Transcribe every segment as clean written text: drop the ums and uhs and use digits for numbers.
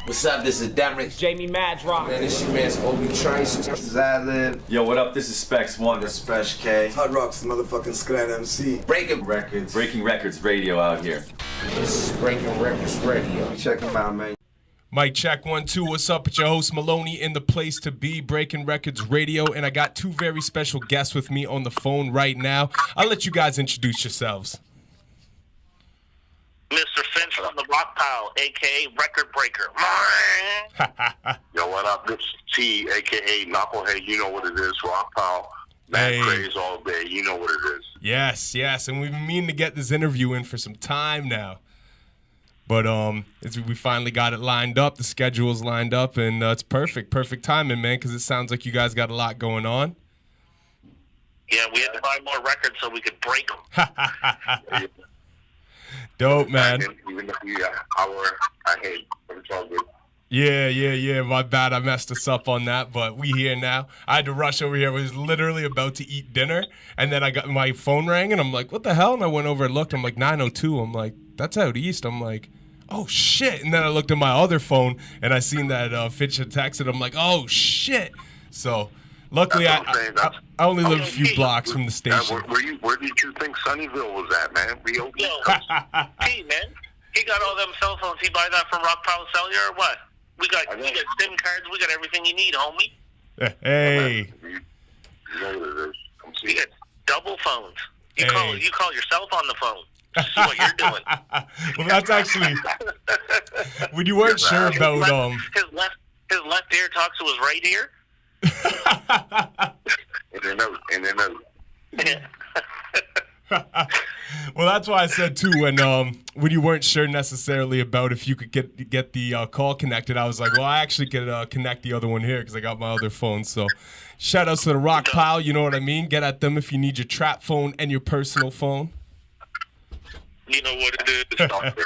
What's up? This is Derek. Jamie Madrock. Man, this your man's Obi Trice. This is Ad-Lib. Yo, what up? This is Spesh One. This is Spesh K. Hot Rock's motherfucking Skot MC. Breaking Wreckords. Breaking Records Radio out here. This is Breaking Records Radio. Check them out, man. Mic check 1 2. What's up? It's your host Maloney in the place to be, Breaking Records Radio, and I got two very special guests with me on the phone right now. I'll let you guys introduce yourselves. Mr. Finch from the Rocpile, a.k.a. Record Breaker. Yo, what up? This is T, a.k.a. Knucklehead. You know what it is. Rocpile. Mad craze all day. You know what it is. Yes, and we've been meaning to get this interview in for some time now. But we finally got it lined up. The schedule's lined up, and it's perfect timing, man, because it sounds like you guys got a lot going on. Yeah, we had to buy more records so we could break them. Dope, man. Even though I hate, but it's all good. Yeah. My bad. I messed us up on that, but we here now. I had to rush over here. I was literally about to eat dinner, and then I got my phone rang, and I'm like, what the hell? And I went over and looked. I'm like, 9:02. I'm like, that's out east. I'm like, oh, shit. And then I looked at my other phone, and I seen that Finch had texted. I'm like, oh, shit. So luckily, I only live a few blocks from the station. Where did you think Sunnyvale was at, man? Rio? Yo, P, man. He got all them cell phones. He buy that from Rocpile Cellular or what? We got SIM cards. We got everything you need, homie. Hey. You know what it is. We got double phones. You call yourself on the phone. This is what you're doing. Well, that's actually when you weren't sure about his left ear talks to his right ear. And then Well, that's why I said too when you weren't sure necessarily about if you could get the call connected, I was like, well, I actually could connect the other one here because I got my other phone. So shout outs to the Rocpile, you know what I mean? Get at them if you need your trap phone and your personal phone. You know what it is.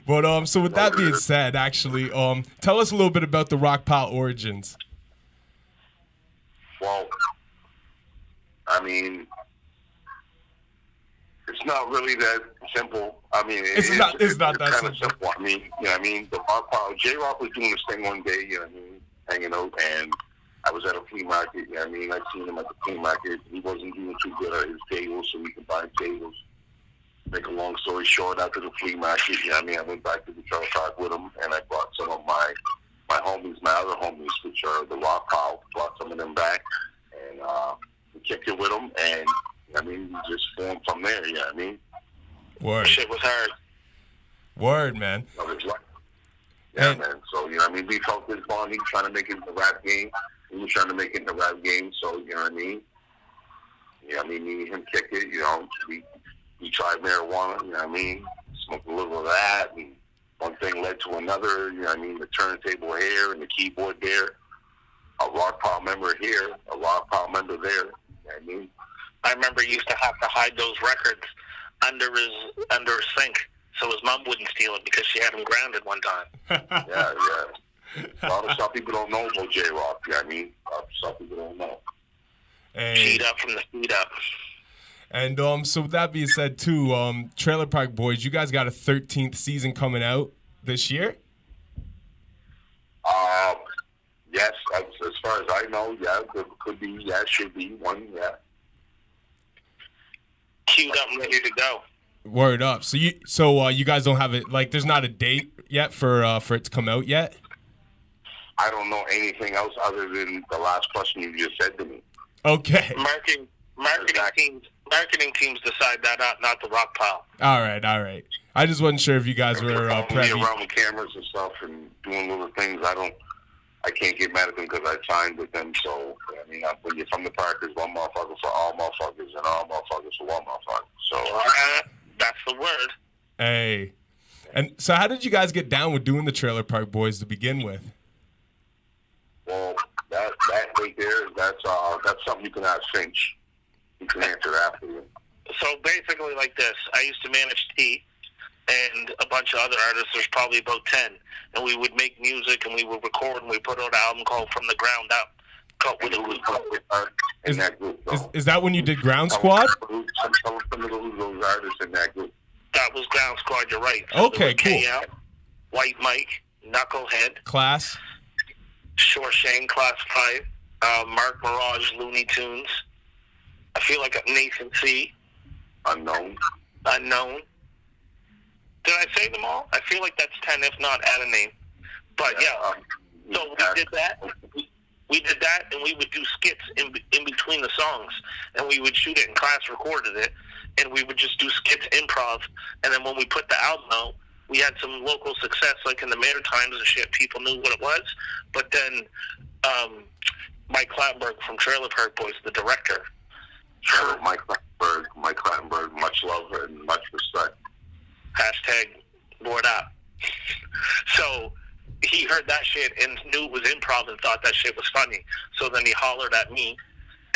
But so with that being said, actually, tell us a little bit about the Rocpile origins. Well, I mean, it's not really that simple. I mean, it's not that kind of simple. I mean, you know what I mean? The Rocpile, J-Rock was doing this thing one day, you know what I mean, hanging out, and I was at a flea market, you know what I mean? I seen him at the flea market. He wasn't doing too good at his tables, so we could buy tables. Make a long story short, after the flea market, you know what I mean, I went back to the trailer park with him, and I brought some of my homies, my other homies, which are the Rocpile, brought some of them back, and we kicked it with them, and, you know what I mean, we just formed from there, you know what I mean? Word. Shit was hard. Word, man. Yeah, man. So, you know what I mean, we felt this bonding, trying to make it in the rap game. We were trying to make it in the rap game, so, you know what I mean? You know what I mean? Me and him kicked it, you know, we tried marijuana, you know what I mean? Smoked a little of that, and one thing led to another, you know what I mean? The turntable here and the keyboard there. A Rocpile member here, a Rocpile member there, you know what I mean? I remember he used to have to hide those records under his sink so his mom wouldn't steal it because she had him grounded one time. Yeah. A lot of stuff people don't know about J-Rock, you know what I mean? A lot of stuff people don't know. Cheat up from the feet up. And so with that being said, too, Trailer Park Boys, you guys got a 13th season coming out this year? Yes, as far as I know, yeah, there could be, yeah, should be one, yeah. Queued up and ready to go. Word up. So you guys don't have it, like, there's not a date yet for it to come out yet? I don't know anything else other than the last question you just said to me. Okay. Marketing teams decide that, not the Rocpile. All right. I just wasn't sure if you guys were privy around with cameras and stuff and doing little things. I can't get mad at them because I signed with them. So I mean, when you're from the park, there's one motherfucker for all motherfuckers and all motherfuckers for one motherfucker. So that's the word. Hey, and so how did you guys get down with doing the Trailer Park Boys to begin with? Well, that right there, that's something you can ask Finch. You can answer after you. So basically like this, I used to manage T and a bunch of other artists. There's probably about 10. And we would make music and we would record and we put out an album called From the Ground Up. In that group, is that when you did Ground Squad? Some of those artists in that group. That was Ground Squad, you're right. So okay, cool. KL, White Mike, Knucklehead, Class. Short Shane, Class 5, Mark Mirage, Looney Tunes. I feel like Nathan C. Unknown. Did I say them all? I feel like that's 10, if not add a name. But yeah, so we did that. We did that, and we would do skits in between the songs, and we would shoot it in class, recorded it, and we would just do skits improv. And then when we put the album out, we had some local success, like in the Maritimes and shit. People knew what it was. But then Mike Clattenburg from Trailer Park Boys, the director. Mike Clattenburg, much love and much respect. #board up. So he heard that shit and knew it was improv and thought that shit was funny. So then he hollered at me,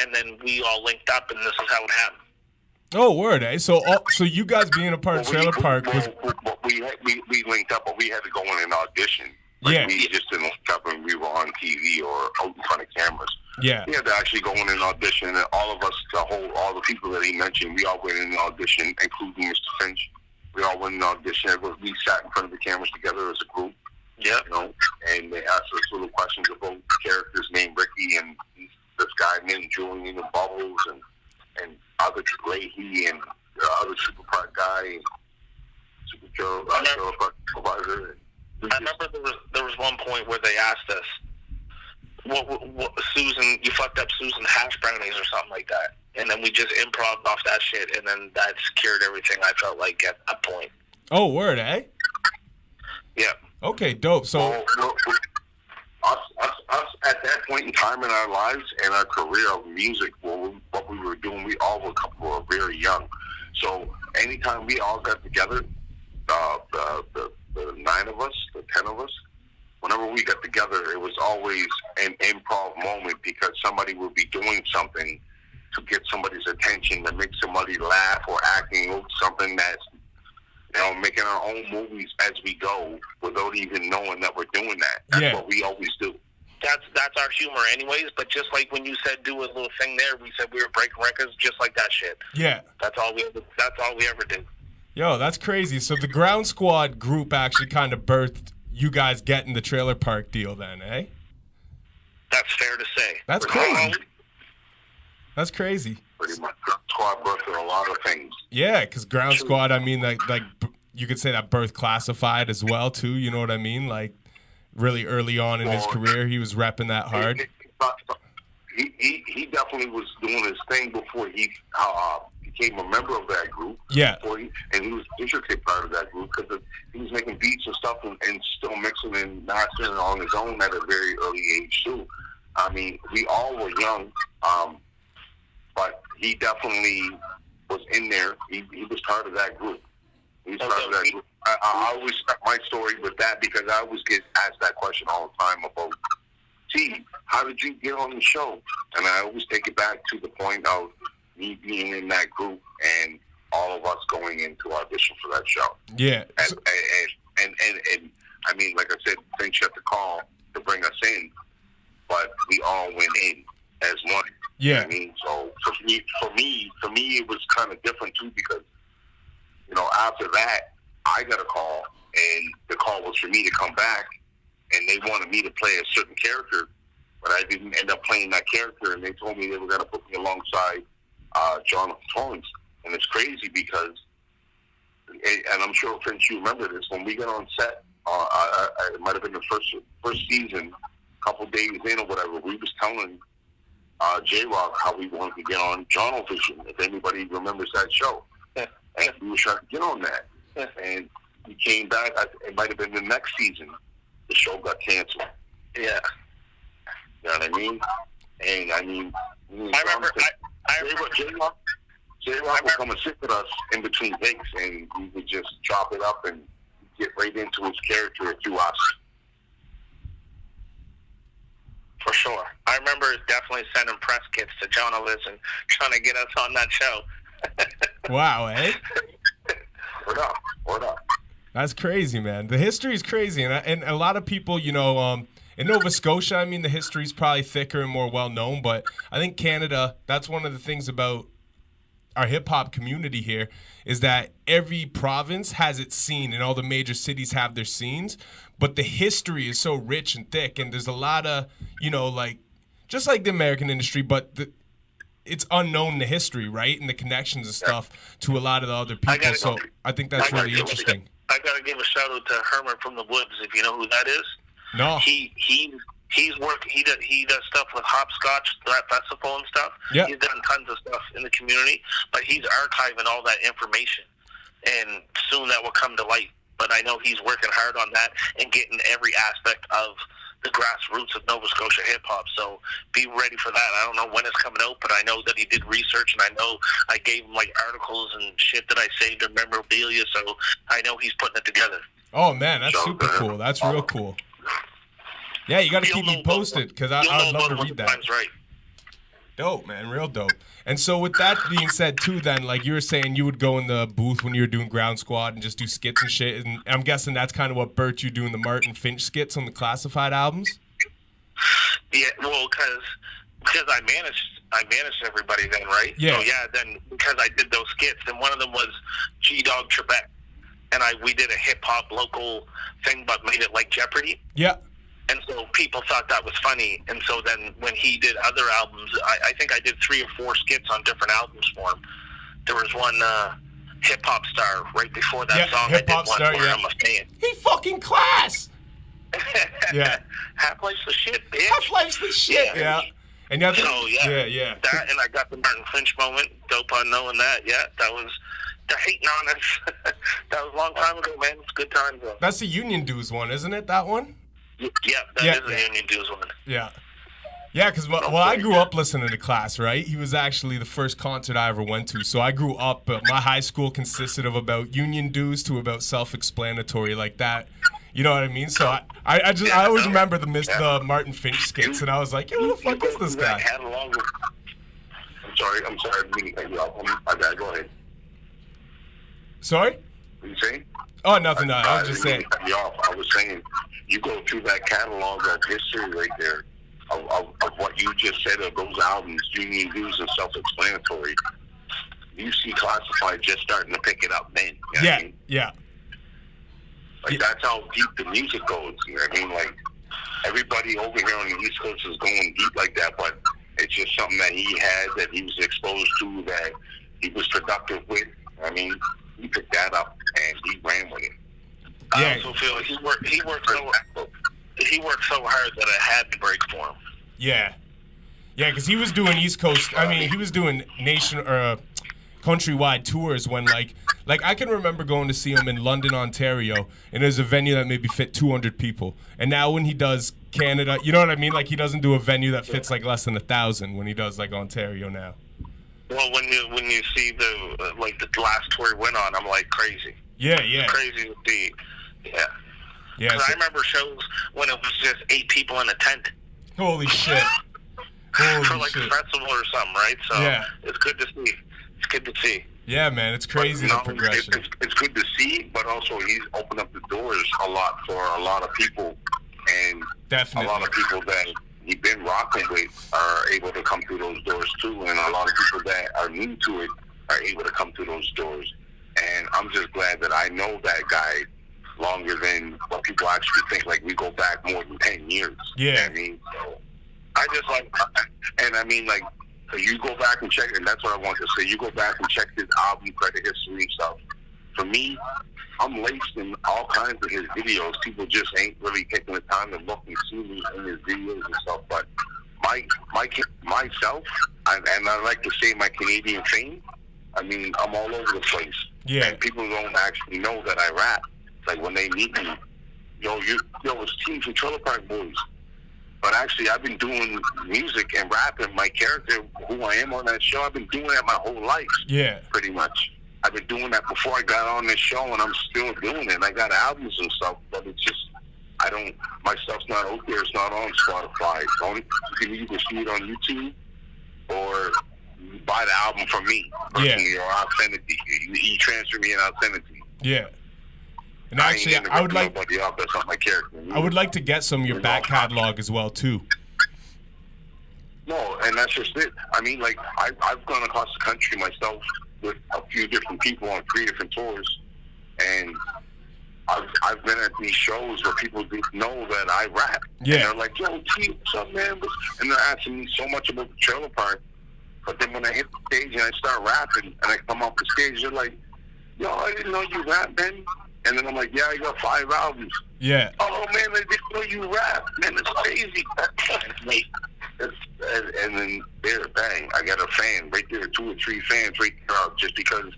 and then we all linked up, and this is how it happened. Oh, word, eh? So you guys being a part of Trailer Park was... We linked up, but we had to go in and audition. Yeah. We just didn't link up when we were on TV or out in front of cameras. Yeah. We had to actually go in and audition, and all of us, all the people that he mentioned, we all went in and audition, including Mr. Finch. We all went in and audition. We sat in front of the cameras together as a group. Yeah. You know, and they asked us little questions about characters named Ricky and this guy named Julian and Bubbles and other Leahy and the other Super Park guy and Super Joe, supervisor. I remember there was one point where they asked us, what Susan, you fucked up Susan's hash brownies or something like that. And then we just improv off that shit, and then that secured everything, I felt like, at that point. Oh, word, eh? Yeah. Okay, dope. So... Us at that point in time in our lives and our career of music, what we were doing, we all were very young. So anytime we all got together, the 9 of us, the 10 of us, whenever we got together, it was always an improv moment because somebody would be doing something to get somebody's attention, to make somebody laugh or acting out something that's, you know, making our own movies as we go without even knowing that we're doing that. That's what we always do. That's our humor anyways, but just like when you said do a little thing there, we said we were breaking records just like that shit. Yeah. That's all we ever do. Yo, that's crazy. So the Ground Squad group actually kind of birthed you guys getting the Trailer Park deal then, eh? That's fair to say. That's crazy. That's crazy. Pretty much. Squad birthed a lot of things. Yeah, because Ground Squad, I mean, like you could say that birth Classified as well, too. You know what I mean? Like, really early on in his career, he was repping that hard. He definitely was doing his thing before he became a member of that group. Yeah. And he was an intricate part of that group because he was making beats and stuff and still mixing and mastering on his own at a very early age, too. I mean, we all were young, but he definitely was in there. He was part of that group. He was part of that group. I always start my story with that because I always get asked that question all the time about, T, how did you get on the show? And I always take it back to the point of me being in that group and all of us going into audition for that show. Yeah. And I mean, like I said, Finch had the call to bring us in, but we all went in as one. Yeah. I mean, so for me, it was kind of different too because, you know, after that, I got a call, and the call was for me to come back, and they wanted me to play a certain character, but I didn't end up playing that character, and they told me they were going to put me alongside Jonathan Torrance. And it's crazy because, and I'm sure, Finch, you remember this, when we got on set, it might have been the first season, a couple days in or whatever, we was telling J-Rock how we wanted to get on Jonovision, if anybody remembers that show. And we were trying to get on that. And we came back, it might have been the next season, the show got canceled. Yeah. You know what I mean? And I mean, I remember J-Rock would come and sit with us in between takes, and we would just chop it up and get right into his character through us. For sure. I remember definitely sending press kits to Jonah Liz and trying to get us on that show. Wow, eh? Word up. That's crazy, man. The history is crazy, and a lot of people, you know, in Nova Scotia, I mean, the history is probably thicker and more well known, but I think Canada, that's one of the things about our hip hop community here is that every province has its scene, and all the major cities have their scenes. But the history is so rich and thick, and there's a lot of, you know, like just like the American industry, but it's unknown the history, right, and the connections and stuff to a lot of the other people. So I think that's really interesting. I gotta give a shout out to Herman from the Woods, if you know who that is. No. He's working. He does stuff with Hopscotch, that festival and stuff. Yeah. He's done tons of stuff in the community, but he's archiving all that information, and soon that will come to light. But I know he's working hard on that and getting every aspect of the grassroots of Nova Scotia hip hop. So be ready for that. I don't know when it's coming out, but I know that he did research, and I know I gave him like articles and shit that I saved or memorabilia. So I know he's putting it together. Oh man, that's super cool. That's real cool. Yeah, you got to keep me posted because I'd love to read that. Right. Dope, man, real dope. And so with that being said too, then like you were saying, you would go in the booth when you were doing Ground Squad and just do skits and shit. And I'm guessing that's kind of what birthed you doing the Martin Finch skits on the Classified albums. Yeah, well, because I managed everybody then, right? Yeah. So yeah, then because I did those skits, and one of them was G Dog Trebek, and we did a hip hop local thing, but made it like Jeopardy. Yeah. And so people thought that was funny. And so then when he did other albums, I think I did 3 or 4 skits on different albums for him. There was one Hip Hop Star right before that song. Hip Hop Star, yeah. I'm a fan. He fucking class. Yeah. Half-Life's the shit, bitch. Half-Life's the shit. Yeah. And so, yeah. That, and I got the Martin Finch moment. Dope on knowing that. Yeah, that was the hating on us. That was a long time ago, man. It's good times, though. That's the Union Dues one, isn't it? That one? Yeah, that is the Union Dues one. Yeah. Yeah, because I grew up listening to Class, right? He was actually the first concert I ever went to. So I grew up, my high school consisted of about Union Dues to about self-explanatory like that. You know what I mean? So I always remember the Martin Finch skits, and I was like, who the fuck is this guy? I'm sorry. I didn't cut you off. My bad. Go ahead. Sorry? What are you saying? Oh, nothing. I was just saying. Cut you off. I was saying, you go through that catalog of history right there of what you just said of those albums, Union Dues and Self-Explanatory. You see Classified just starting to pick it up then. You know what I mean? Yeah. Like, that's how deep the music goes. You know what I mean? Like, everybody over here on the East Coast is going deep like that, but it's just something that he had, that he was exposed to, that he was productive with. I mean, he picked that up and he ran with it. I also feel like he worked so hard that it had to break for him. Yeah. Yeah, because he was doing East Coast. I mean, he was doing countrywide tours when like I can remember going to see him in London, Ontario, and there's a venue that maybe fit 200 people. And now when he does Canada, you know what I mean? Like he doesn't do a venue that fits like less than 1,000 when he does like Ontario now. Well, when you see the last tour he went on, I'm like crazy. Yeah. Crazy to see. Yeah. Yeah. I remember shows when it was just 8 people in a tent. Holy shit. For like a festival or something, right? So it's good to see. It's good to see. Yeah, man, it's crazy the progression. It's good to see, but also he's opened up the doors a lot for a lot of people, and definitely a lot of people that he's been rocking with are able to come through those doors too, and a lot of people that are new to it are able to come through those doors. And I'm just glad that I know that guy longer than what people actually think. Like, we go back more than 10 years. Yeah. You know what I mean? So I just like, and I mean, like, so you go back and check, and that's what I want to say. You go back and check his album credit history and stuff. For me, I'm laced in all kinds of his videos. People just ain't really taking the time to look and see me in his videos and stuff. But myself, and I like to say my Canadian fame, I mean, I'm all over the place. Yeah. And people don't actually know that I rap. Like, when they meet me, it's Team from Trailer Park Boys. But actually, I've been doing music and rapping. My character, who I am on that show, I've been doing that my whole life. Yeah. Pretty much. I've been doing that before I got on this show, and I'm still doing it. And I got albums and stuff, but it's just, my stuff's not out there. It's not on Spotify. You can either see it on YouTube or you buy the album from me personally, or I'll send it to you. You transfer me and I'll send it to you. Yeah. And actually, I would like that's not my character. I would like to get some of your back catalog as well too. No, and that's just it. I mean, like, I've gone across the country myself with a few different people on 3 different tours, and I've been at these shows where people didn't know that I rap. Yeah. And they're like, yo, T, what's up, man? And they're asking me so much about the trailer park. But then when I hit the stage and I start rapping and I come off the stage, they're like, yo, I didn't know you rap, man. And then I'm like, yeah, I got 5 albums. Yeah. Oh, man, I didn't know you rap. Man, it's crazy. And then there, bang, I got a fan right there, 2 or 3 fans right there, just because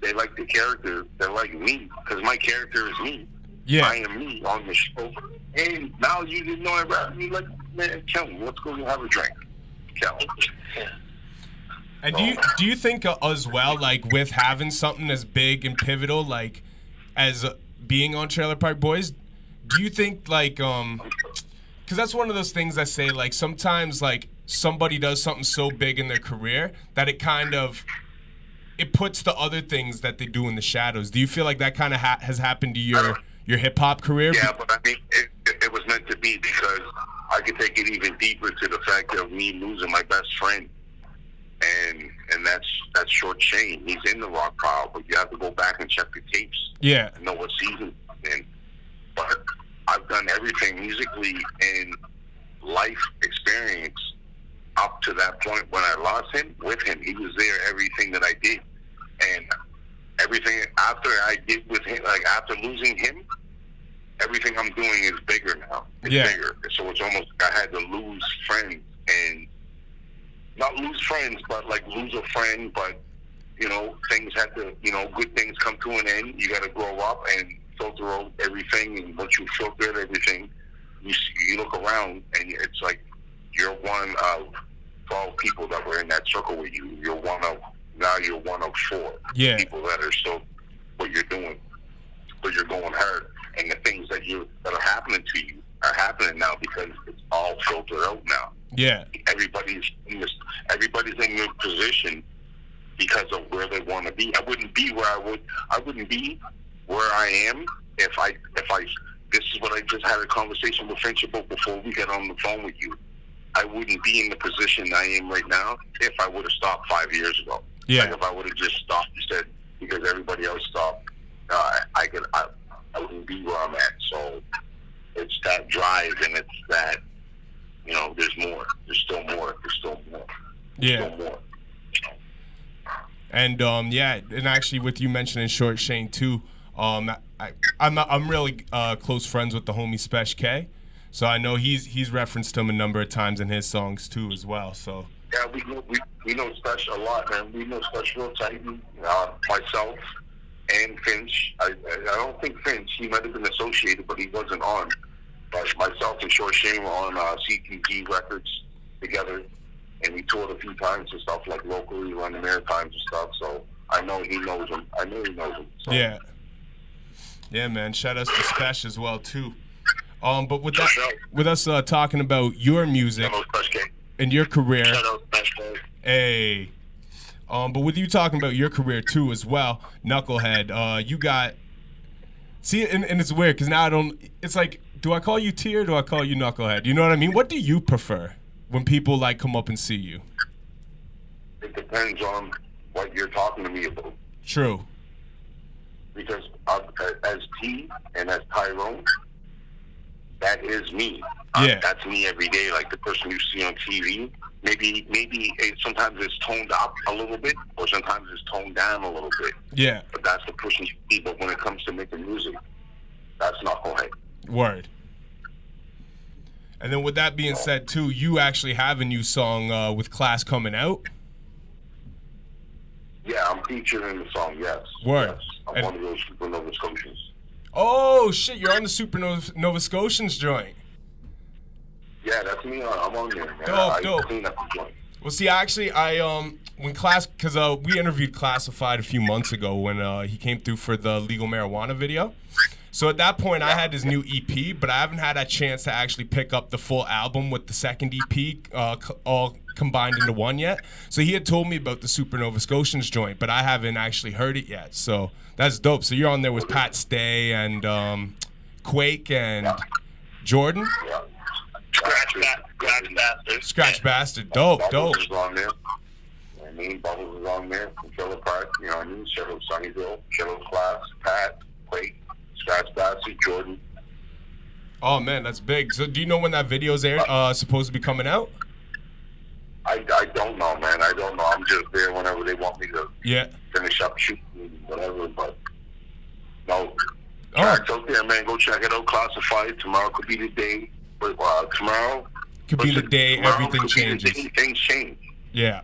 they like the character. They're like me, because my character is me. Yeah. I am me on the show. And now you didn't know I rap. You like, man, tell me, let's go have a drink. Tell me. And do you think as well, like with having something as big and pivotal, like as being on Trailer Park Boys, do you think like because that's one of those things I say, like sometimes like somebody does something so big in their career that it kind of it puts the other things that they do in the shadows. Do you feel like that kind of has happened to your hip hop career? Yeah, but I mean it was meant to be, because I could take it even deeper to the fact of me losing my best friend. And that's Short Shane. He's in the Rocpile, but you have to go back and check the tapes. Yeah. And know what season he's in. But I've done everything musically and life experience up to that point when I lost him. With him, he was there. Everything that I did, and everything after I did with him, like after losing him, everything I'm doing is bigger now. It's bigger. So it's almost like I had to lose friends, and not lose friends, but like lose a friend. But you know, things had to, you know, good things come to an end. You got to grow up and filter out everything. And once you filter everything, you look around, and it's like you're one of 12 people that were in that circle with you. You're one of 4 people that are still what you're doing, but you're going hard. And the things that are happening to you are happening now because it's all filtered out now. Yeah. Everybody's in their position because of where they want to be. I wouldn't be where I am if I this is what I just had a conversation with Finch about before we got on the phone with you. I wouldn't be in the position I am right now if I would have stopped 5 years ago. Yeah. Like if I would have just stopped instead because everybody else stopped, I wouldn't be where I'm at. So it's that drive, and it's that, you know, there's more. There's still more. There's still more. There's still more. And and actually, with you mentioning Short Shane too, I'm really close friends with the homie Spesh K, so I know he's referenced him a number of times in his songs too as well. So yeah, we know Spesh a lot, man. We know Spesh real tight. Myself and Finch. I don't think Finch. He might have been associated, but he wasn't on. But myself and Short Shane were on CTG Wreckords together, and we toured a few times and stuff, like locally, around the Maritimes and stuff. So I know he knows him. So. Yeah. Yeah, man. Shout outs to Spesh as well too. But with that, with us talking about your music and your career, hey. But with you talking about your career too as well, Knucklehead, you got. See, and it's weird because now I don't. It's like, do I call you T or do I call you Knucklehead? You know what I mean? What do you prefer when people like come up and see you? It depends on what you're talking to me about. True. Because as T and as Tyrone, that is me. Yeah. That's me every day. Like the person you see on TV. Maybe sometimes it's toned up a little bit, or sometimes it's toned down a little bit. Yeah. But that's the person you see. But when it comes to making music, that's Knucklehead. Word. And then with that being said too, you actually have a new song with Class coming out. Yeah, I'm featured in the song, yes. Word. Yes. I'm one of those Supernova Scotians. Oh, shit, you're on the Supernova Scotians joint. Yeah, that's me. I'm on there, man. Dope. I clean up the joint. Well, see, actually, when Class, because we interviewed Classified a few months ago when he came through for the Legal Marijuana video. So at that point, I had his new EP, but I haven't had a chance to actually pick up the full album with the second EP all combined into one yet. So he had told me about the Supernova Scotians joint, but I haven't actually heard it yet. So that's dope. So you're on there with Pat Stay and Quake and Jordan? Yeah. Scratch Scratch Bastard. Scratch Bastard. Dope, dope. Bubbles is on there. I mean, Bubbles is on there. Trailer Park, you know what I mean? Shout out Sunnyville, shout out Class, Pat, Quake, Scratch Bastard, Jordan. Oh man, that's big. So do you know when that video's supposed to be coming out? I don't know, man. I don't know. I'm just there whenever they want me to finish up shooting, whatever. But no, tracks out there, man. Go check it out. Classified. Tomorrow could be the day. But tomorrow could be the day everything changes. Things change. Yeah.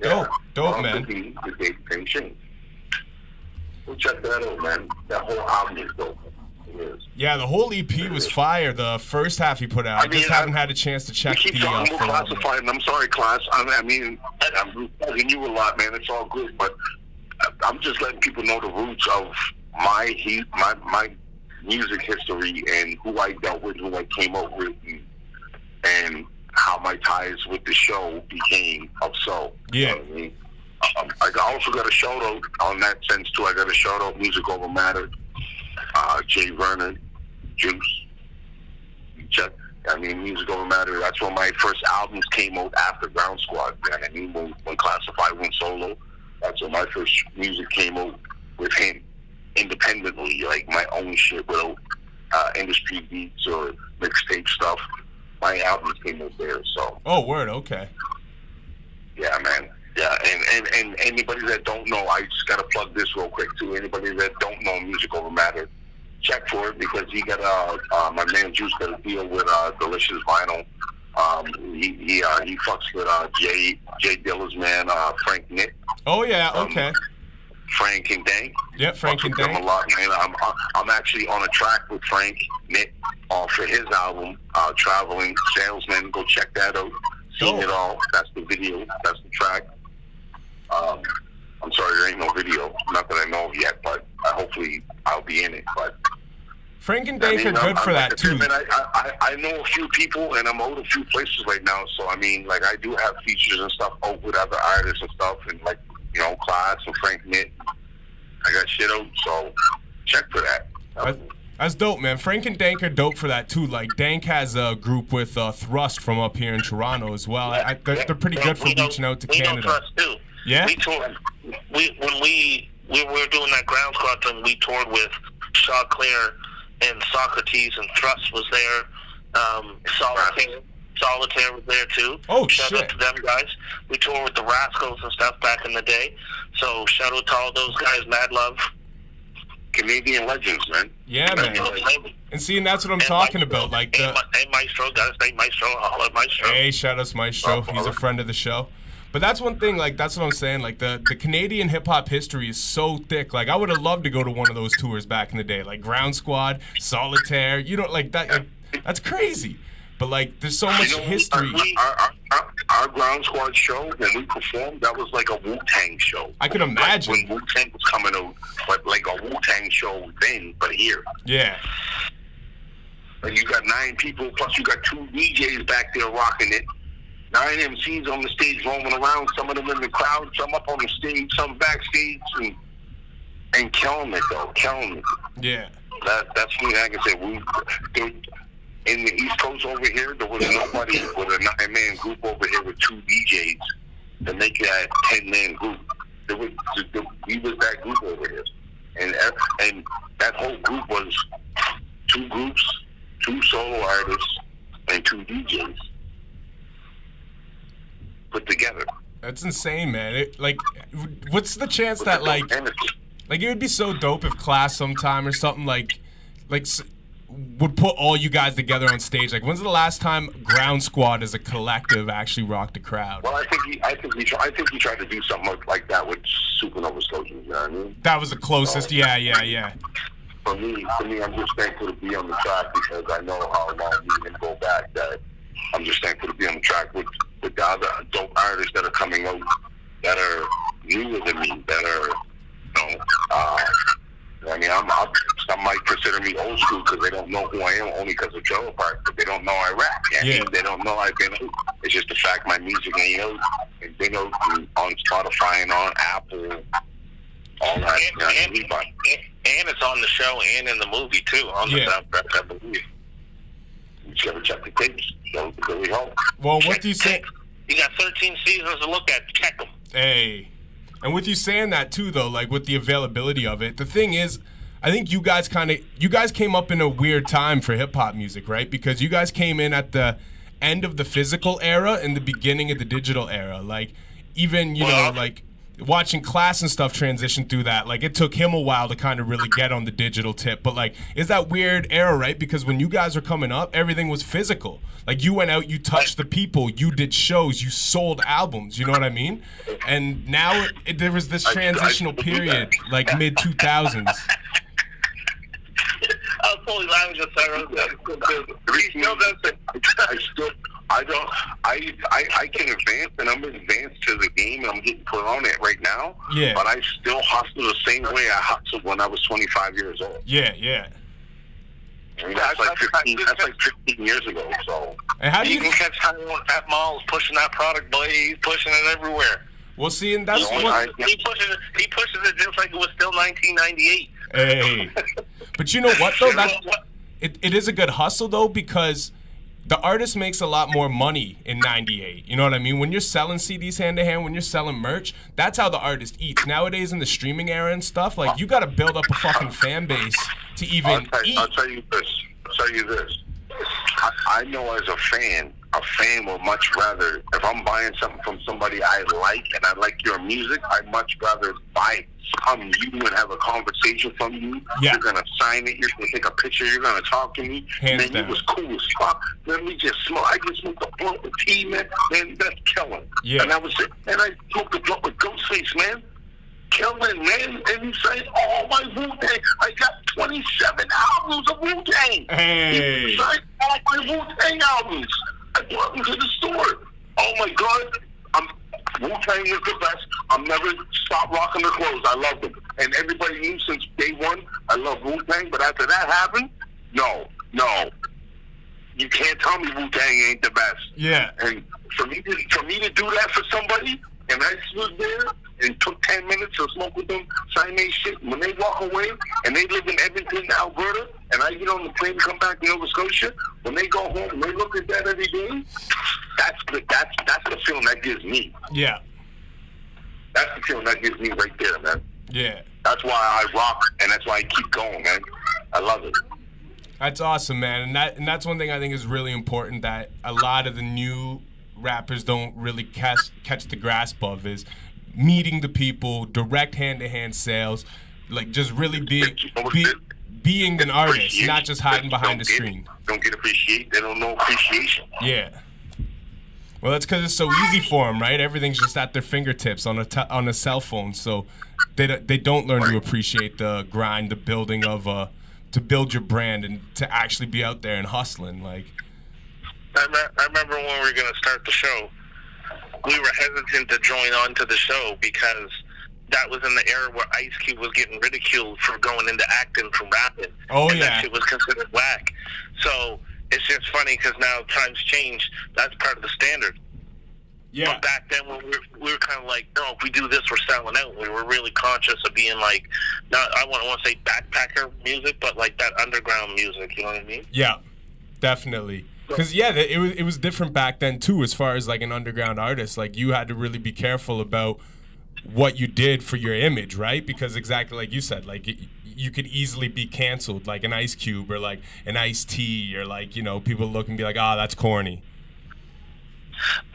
Dope, man. Could be the day things change. Go check that out, man. That whole album is dope. Yeah, the whole EP was fire. The first half he put out. I just haven't had a chance to check the full album. Classified, and I'm sorry, Class. I mean, I'm bugging you a lot, man. It's all good, but I'm just letting people know the roots of my music history and who I dealt with, who I came up with, and how my ties with the show became of so. Yeah. You know what I mean? I also got a shout out on that sense too. I got a shout out Music Over Matter. Jay Vernon, Juice. Check. I mean, Music Over Matter. That's when my first albums came out after Ground Squad. Man. I mean, when Classified went solo, that's when my first music came out with him independently, like my own shit without industry beats or mixtape stuff. My albums came out there. So. Oh, word. Okay. Yeah, man. Yeah, and anybody that don't know, I just gotta plug this real quick too. Anybody that don't know Music Over Matter, check for it because he got my man Juice got a deal with Delicious Vinyl. He fucks with Jay Dilla's man Frank Nick. Oh yeah, okay. Frank and Dank. Yep, Frank and Dank. A lot, man. I'm actually on a track with Frank Nick for his album Traveling Salesman. Go check that out. Seen it all. That's the video. That's the track. I'm sorry, there ain't no video. Not that I know of yet, but hopefully I'll be in it. But Frank and Dank are good for that too. I know a few people, and I'm out a few places right now. So I mean, like I do have features and stuff out with other artists and stuff, and like Class and Frank Nitt. I got shit out, so check for that. That's dope, man. Frank and Dank are dope for that too. Like Dank has a group with Thrust from up here in Toronto as well. They're pretty good for reaching out to Canada. We know Thrust too. Yeah. We toured. When we were doing that Ground Squad thing, we toured with Shaw Clear and Socrates, and Thrust was there. Solitaire was there too. Oh, shout shit. out to them guys. We toured with the Rascals and stuff back in the day. So shout out to all those guys. Mad love. Canadian legends, man. Yeah, man. And see, and that's what I'm talking about. Like hey, Maestro, guys, hey Maestro, holla Maestro. Hey, shout out to Maestro. He's a friend of the show. But that's one thing, like, that's what I'm saying. Like, the Canadian hip-hop history is so thick. Like, I would have loved to go to one of those tours back in the day. Like, Ground Squad, Solitaire, like, that. Like, that's crazy. But, like, there's so much history. Our Ground Squad show, when we performed, that was like a Wu-Tang show. I can imagine. Like when Wu-Tang was coming out, but like a Wu-Tang show then, but here. Yeah. Like, you got 9 people, plus you got 2 DJs back there rocking it. 9 MCs on the stage roaming around, some of them in the crowd, some up on the stage, some backstage, and killing it, though. Killing it. Yeah. That's what I can say. In the East Coast over here, there was nobody with a 9-man group over here with 2 DJs to make that 10-man group. We was that group over here. And that whole group was 2 groups, 2 solo artists, and 2 DJs put together. That's insane, man. What's the chance that, like, it would be so dope if Class sometime or something, like would put all you guys together on stage. Like, when's the last time Ground Squad as a collective actually rocked a crowd? Well, I think we tried to do something like that with Supernova Soldiers. You know what I mean? That was the closest. Yeah. For me, I'm just thankful to be on the track because I know how long we can go back. That I'm just thankful to be on the track with the other dope artists that are coming out that are newer than me. That are, I mean, some might consider me old school because they don't know who I am only because of Trailer Park, but they don't know I rap. Yeah. They don't know I've been out. It's just the fact my music ain't out. It's been out on Spotify and on Apple, all that. And it's on the show and in the movie too, on the soundtrack, I believe. You ever check the tapes? Those really help. Well, what do you say? You got 13 seasons to look at. Check them. Hey. And with you saying that too, though, like with the availability of it, the thing is, I think you guys came up in a weird time for hip hop music, right? Because you guys came in at the end of the physical era and the beginning of the digital era. Like, even, you know, like watching Class and stuff transition through that, like it took him a while to kind of really get on the digital tip. But like, it's that weird era, right? Because when you guys were coming up, everything was physical. Like, you went out, you touched the people, you did shows, you sold albums, you know what I mean? And now there was this transitional period, like mid 2000s. I was totally laughing just I can advance, and I'm advanced to the game, and I'm getting put on it right now. Yeah. But I still hustle the same way I hustled when I was 25 years old. Yeah, yeah. I mean, that's like 15 years ago. So and how do you can catch Tyrone at malls pushing that product, boy. He's pushing it everywhere. Well, see, and that's what he pushes it just like it was still 1998. Hey, but you know what though? It is a good hustle though, because the artist makes a lot more money in '98. You know what I mean? When you're selling CDs hand to hand, when you're selling merch, that's how the artist eats. Nowadays in the streaming era and stuff, like you got to build up a fucking fan base to even eat. I'll tell you this. I know as a fan would much rather, if I'm buying something from somebody I like and I like your music, I'd much rather buy from you and have a conversation from you. Yeah. You're gonna sign it. You're gonna take a picture. You're gonna talk to me. Hands man, down. you was cool as fuck. Let me just smoke. I just smoked a blunt with T, man. Man, that's killing. Yeah. And I was, and I smoked a blunt with Ghostface, man. Killing, man. And he's saying, "Oh, my Wu-Tang. I got 27 albums of Wu-Tang." Hey. He signed all my Wu-Tang albums. I brought them to the store. Oh my God. Wu-Tang is the best. I'll never stop rocking their clothes. I love them. And everybody knew since day one I love Wu-Tang. But after that happened, no. You can't tell me Wu-Tang ain't the best. Yeah. And for me to do that for somebody, and I stood there and took 10 minutes to smoke with them, sign their shit. When they walk away and they live in Edmonton, Alberta, and I get on the plane and come back to Nova Scotia, when they go home and they look at that every day, that's the feeling that gives me. Yeah. That's the feeling that gives me right there, man. Yeah. That's why I rock, and that's why I keep going, man. I love it. That's awesome, man. And that's one thing I think is really important that a lot of the new rappers don't really catch the grasp of, is meeting the people, direct hand-to-hand sales, like just really being an artist, not just hiding behind the screen. Don't get appreciated. They don't know appreciation. Yeah. Well, that's because it's so easy for them, right? Everything's just at their fingertips on a cell phone, so they don't learn to appreciate the grind, the building of to build your brand and to actually be out there and hustling. Like, I remember when we were going to start the show, we were hesitant to join on to the show because that was in the era where Ice Cube was getting ridiculed for going into acting from rapping. Oh, and yeah. that shit was considered whack. So it's just funny because now times change. That's part of the standard. yeah. But back then, when we were kind of like, no, if we do this, we're selling out. We were really conscious of being like, not, I want to say backpacker music, but like that underground music. You know what I mean? Yeah, definitely. Because it was different back then too, as far as like an underground artist. Like, you had to really be careful about what you did for your image, right? Because exactly like you said, like you could easily be canceled, like an Ice Cube or like an Ice-T, or like, you know, people look and be like, oh, that's corny.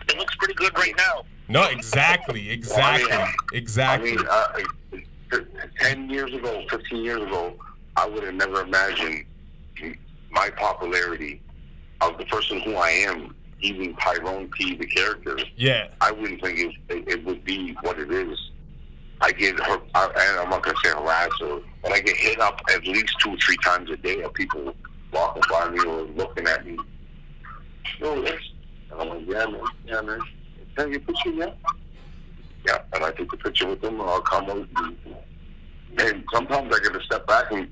It looks pretty good right now. No, exactly. I mean, 10 years ago, 15 years ago, I would have never imagined my popularity of the person who I am, even Tyrone P, the character. Yeah. I wouldn't think it would be what it is. I get and I'm not going to say harassed, but I get hit up at least 2 or 3 times a day of people walking by me or looking at me. No, this. And I'm like, yeah, man. Can I get a picture, yeah? Yeah, and I take the picture with them, and I'll come out. And sometimes I get to step back and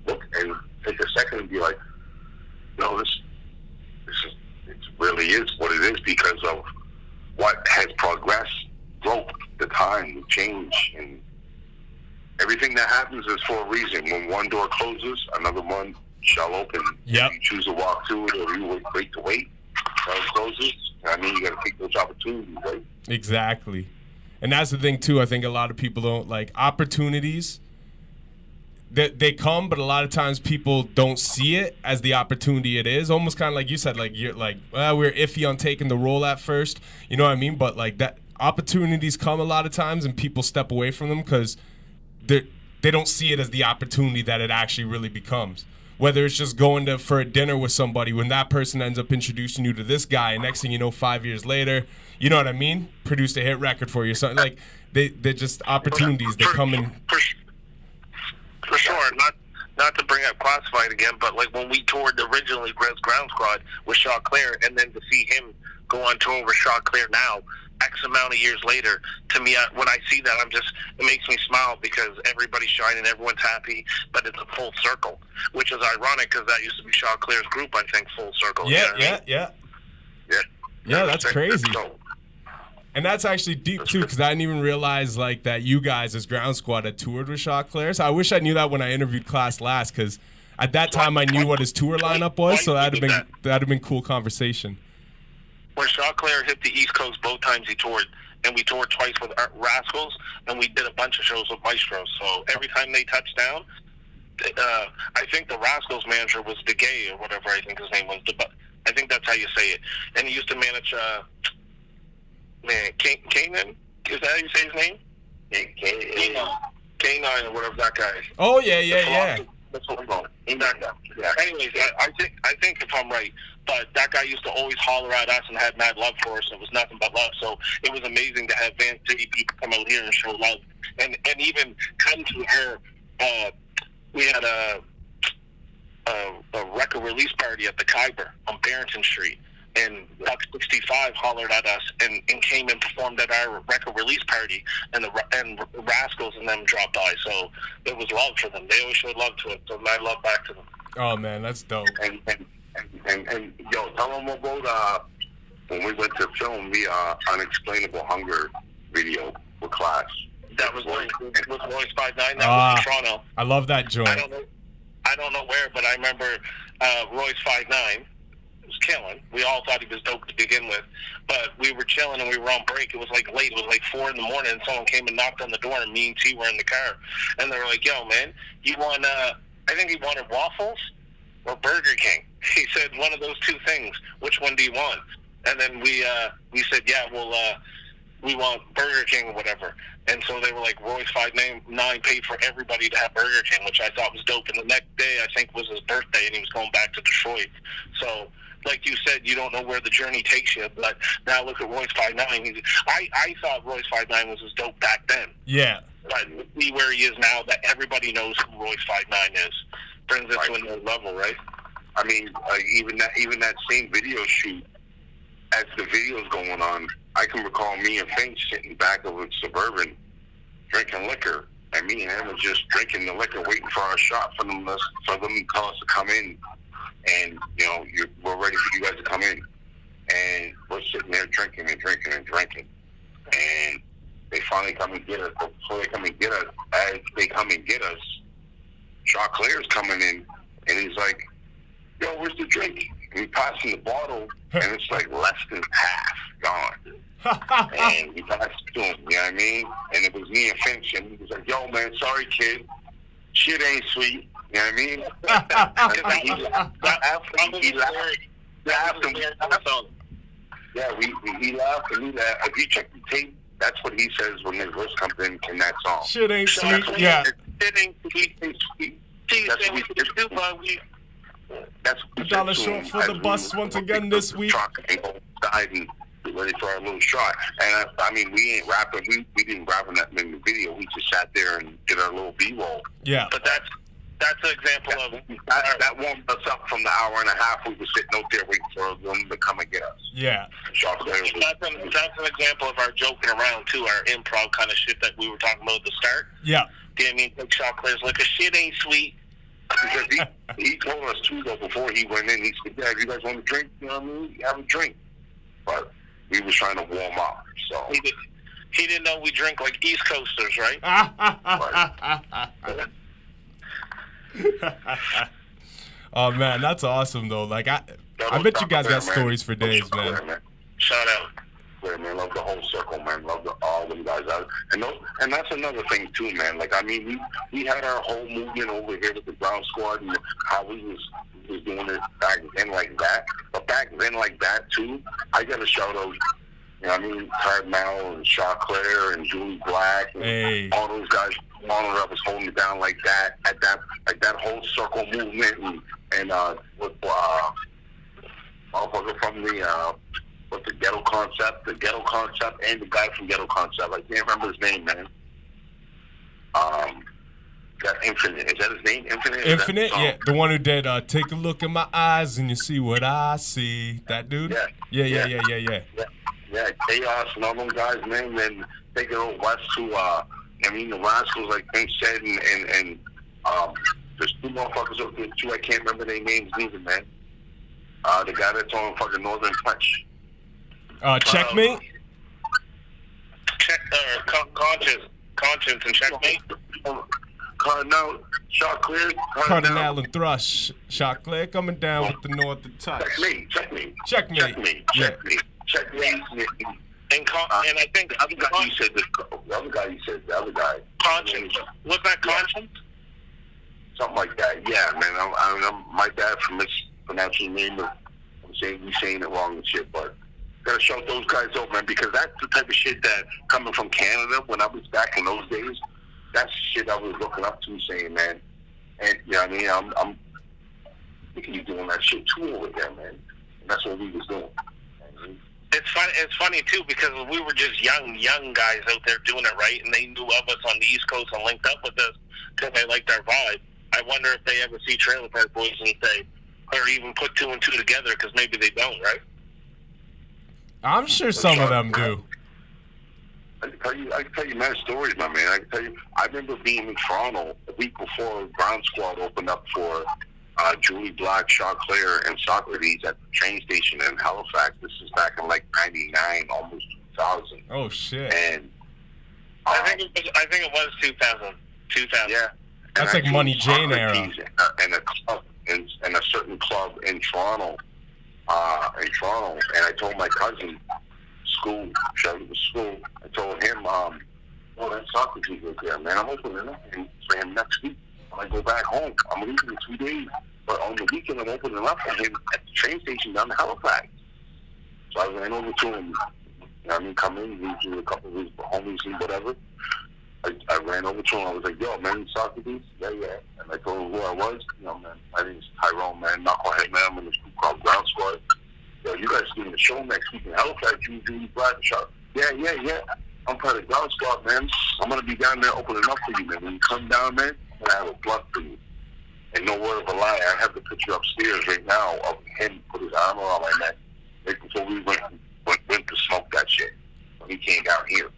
look and take a second and be like, no, this really is what it is because of what has progressed, growth, the time, the change, and everything that happens is for a reason. When one door closes, another one shall open. Yep. If you choose to walk through it or you break the weight. So it closes. I mean, you got to take those opportunities, right? Exactly. And that's the thing, too. I think a lot of people don't like opportunities. They come, but a lot of times people don't see it as the opportunity it is. Almost kind of like you said, like you're like, well, we're iffy on taking the role at first. You know what I mean? But like that opportunities come a lot of times, and people step away from them because they don't see it as the opportunity that it actually really becomes. Whether it's just going for a dinner with somebody, when that person ends up introducing you to this guy, and next thing you know, 5 years later, you know what I mean? Produced a hit record for you. So like they're just opportunities. They come in. For sure, not to bring up Classified again, but like when we toured originally Ground Squad with Shaw Claire, and then to see him go on tour with Shaw Claire now, X amount of years later, to me, when I see that, it makes me smile because everybody's shining, everyone's happy, but it's a full circle, which is ironic because that used to be Shaw Claire's group, I think, Full Circle. Yeah, you know yeah. Yeah, that's crazy. And that's actually deep, too, because I didn't even realize, like, that you guys as Ground Squad had toured with Shaw Claire. So I wish I knew that when I interviewed Class last, because at that time I knew what his tour lineup was, so that'd have been cool conversation. When Shaw Claire hit the East Coast both times he toured, and we toured twice with Rascals, and we did a bunch of shows with Maestros. So every time they touched down, I think the Rascals manager was DeGay or whatever I think his name was. I think that's how you say it. And he used to manage... Kanan? Is that how you say his name? K9 or whatever that guy is. Oh, yeah. That's what we're going. Yeah. Anyways, I think if I'm right, but that guy used to always holler at us and had mad love for us. It was nothing but love. So it was amazing to have Van City people come out here and show love. And even come to her, we had a record release party at the Khyber on Barrington Street. And Buck 65 hollered at us and came and performed at our record release party, and Rascals and them dropped by. So it was love for them. They always showed love to us, so I love back to them. Oh man, that's dope. And yo, tell them about when we went to film the Unexplainable Hunger video with Class. That was Royce 5'9". That was in Toronto. I love that joint. I don't know where, but I remember Royce 5'9". Was killing. We all thought he was dope to begin with, but we were chilling and we were on break. It was like late. It was like 4 a.m. and someone came and knocked on the door, and me and T were in the car, and they were like, "Yo, man, you want?" I think he wanted waffles or Burger King. He said one of those two things. Which one do you want? And then we said, "Yeah, well, we want Burger King or whatever." And so they were like, Royce 5'9" paid for everybody to have Burger King, which I thought was dope. And the next day, I think, was his birthday, and he was going back to Detroit. So, like you said, you don't know where the journey takes you. But now look at Royce 5'9". I thought Royce 5'9" was as dope back then. Yeah. But see where he is now, that everybody knows who Royce 5'9" is. Brings it to another level, right? I mean, even that same video shoot, as the video's going on, I can recall me and Finch sitting back of a Suburban drinking liquor, and me and him were just drinking the liquor, waiting for our shot for them to tell us to come in, and we're ready for you guys to come in, and we're sitting there drinking, and they finally come and get us. But before they come and get us, as they come and get us, Shaw Claire's coming in, and he's like, "Yo, where's the drink?" And we pass him the bottle, and it's like less than half gone. And we passed it to him, you know what I mean? And it was me and Finch, and he was like, "Yo, man, sorry, kid. Shit ain't sweet." You know what I mean? He laughed, and if you check the tape, that's what he says when his verse comes in that song. Shit ain't sweet, yeah. Shit ain't sweet. That's $1 short for the bus once again this week. Ready for our little shot. And I mean, we ain't rapping. We didn't rap in the video. We just sat there and did our little B-roll. Yeah. But that's an example of that warmed us up from the hour and a half we were sitting out there waiting for them to come and get us. Yeah. That's an example of our joking around too, our improv kind of shit that we were talking about at the start. Yeah. Damn, me and Shaw Claire's like, a shit ain't sweet. Because he told us too though before he went in. He said, "Yeah, if you guys want a drink, you know what I mean? Have a drink." But we was trying to warm up, so he didn't know we drink like East Coasters, right? Oh man, that's awesome though. Like I bet you guys got stories for days, man. Shout out. Yeah, man, love the whole circle, man. Love all them guys out. And that's another thing too, man. Like, I mean, we had our whole movement over here with the Ground Squad and how we was doing it back then like that. But back then like that too, I got to shout out, you know what I mean, Cardinal and Shaw Claire and Julie Black and all those guys, all that was holding it down like that, at that whole circle movement and with motherfucker from the Ghetto Concept, and the guy from Ghetto Concept. I can't remember his name, man. That Infinite. Is that his name? Infinite? Yeah. The one who did Take a Look in My Eyes and You See What I See. That dude? Yeah. Yeah, Chaos and all them guys, man. Then take it over west to, the Rascals, like Finch said, and there's two motherfuckers over there, too. I can't remember their names either, man. The guy that's on fucking Northern Touch. Checkmate? Conscience and Checkmate. Cardinal, Shot Clear. Cardinal and Thrush. Shot Clear coming down with the Northern Touch. Checkmate. And I think the other guy you said, the other guy. Conscience. Was that Conscience? Something like that. Yeah, man. I'm my bad for mispronouncing your name. I'm saying it wrong and shit, but gotta shout those guys out, man, because that's the type of shit that coming from Canada when I was back in those days. That's the shit I was looking up to, saying, man. And you know what I mean? I'm thinking you doing that shit too over there, man. And that's what we was doing. It's funny too, because we were just young guys out there doing it, right? And they knew of us on the East Coast and linked up with us because they liked our vibe. I wonder if they ever see Trailer Park Boys and say, or even put two and two together, because maybe they don't, right? I'm sure some of them do. I can tell you mad stories, my man. I can tell you, I remember being in Toronto a week before Ground Squad opened up for Julie Black, Shaw Claire, and Socrates at the train station in Halifax. This is back in like '99, almost 2000. Oh shit! And I think it was 2000. 2000. Yeah, that's like Money Jane era. And a club, and a certain club in Toronto. And I told my cousin, shout out to school. I told him, oh, that Socrates right there, man. I'm opening up for him next week. When I go back home, I'm leaving in 2 days. But on the weekend, I'm opening up for him at the train station down in Halifax. So I ran over to him. You know what I mean? Come in, he's with a couple of his homies and whatever. I ran over to him. I was like, yo, man, Socrates? Yeah. And I told him who I was. You know, man, my name's Tyrone, man. Knucklehead, man. I'm in this group called Ground Squad. Yo, you guys doing a show next week in Halifax. You do Black Shot. Yeah. I'm part of Ground Squad, man. I'm going to be down there opening up for you, man. When you come down, man, I'm going to have a blunt for you. And no word of a lie, I have the picture upstairs right now of him put his arm around my neck right before we went to smoke that shit when he came down here.